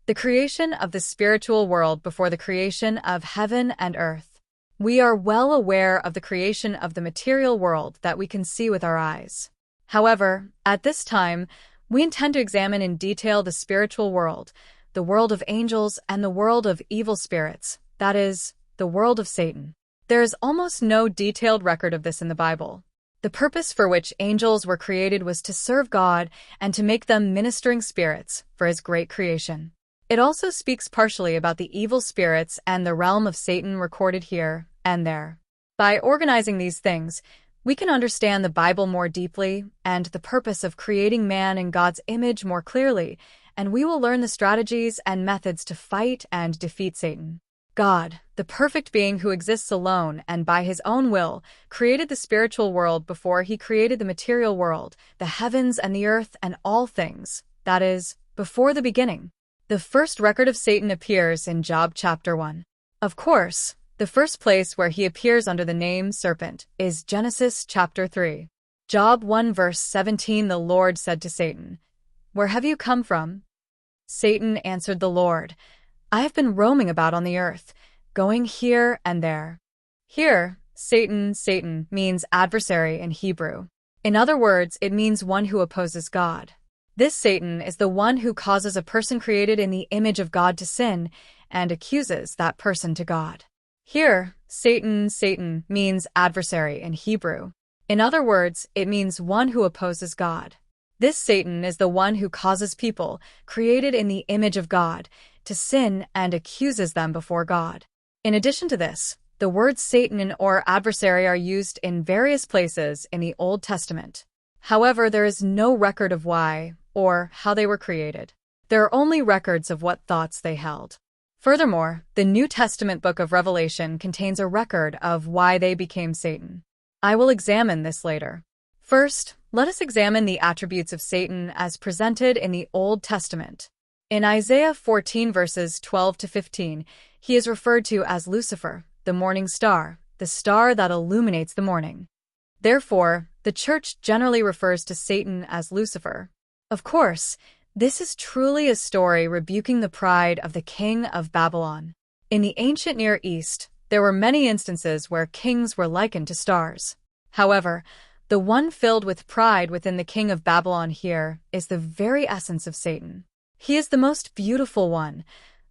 the creation of the spiritual world before the creation of heaven and earth. We are well aware of the creation of the material world that we can see with our eyes. However, at this time, we intend to examine in detail the spiritual world, the world of angels, and the world of evil spirits, that is, the world of Satan. There is almost no detailed record of this in the Bible. The purpose for which angels were created was to serve God and to make them ministering spirits for His great creation. It also speaks partially about the evil spirits and the realm of Satan recorded here and there. By organizing these things, we can understand the Bible more deeply and the purpose of creating man in God's image more clearly, and we will learn the strategies and methods to fight and defeat Satan. God, the perfect being who exists alone and by His own will, created the spiritual world before He created the material world, the heavens and the earth and all things, that is, before the beginning. The first record of Satan appears in Job chapter 1. Of course, the first place where he appears under the name serpent is Genesis chapter 3. Job 1 verse 17. The Lord said to Satan, "Where have you come from?" Satan answered the Lord, "I have been roaming about on the earth, going here and there." Here, Satan means adversary in Hebrew. In other words, it means one who opposes God. This Satan is the one who causes a person created in the image of God to sin and accuses that person to God. Here, Satan means adversary in Hebrew. In other words, it means one who opposes God. This Satan is the one who causes people, created in the image of God, to sin and accuses them before God. In addition to this, the words Satan or adversary are used in various places in the Old Testament. However, there is no record of why or how they were created. There are only records of what thoughts they held. Furthermore, the New Testament book of Revelation contains a record of why they became Satan. I will examine this later. First, let us examine the attributes of Satan as presented in the Old Testament. In Isaiah 14 verses 12 to 15, he is referred to as Lucifer, the morning star, the star that illuminates the morning. Therefore, the church generally refers to Satan as Lucifer. Of course, this is truly a story rebuking the pride of the king of Babylon. In the ancient Near East, there were many instances where kings were likened to stars. However, the one filled with pride within the king of Babylon here is the very essence of Satan. He is the most beautiful one,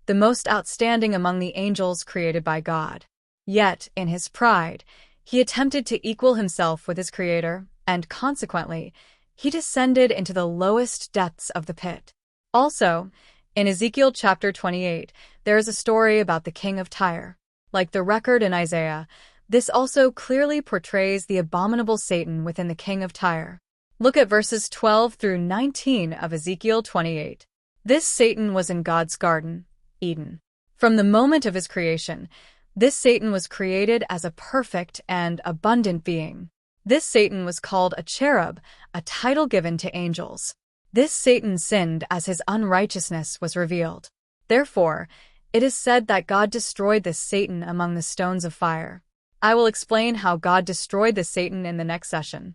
the most outstanding among the angels created by God. Yet, in his pride, he attempted to equal himself with his Creator, and consequently, he descended into the lowest depths of the pit. Also, in Ezekiel chapter 28, there is a story about the king of Tyre. Like the record in Isaiah, this also clearly portrays the abominable Satan within the king of Tyre. Look at verses 12 through 19 of Ezekiel 28. This Satan was in God's garden, Eden. From the moment of his creation, this Satan was created as a perfect and abundant being. This Satan was called a cherub, a title given to angels. This Satan sinned as his unrighteousness was revealed. Therefore, it is said that God destroyed this Satan among the stones of fire. I will explain how God destroyed this Satan in the next session.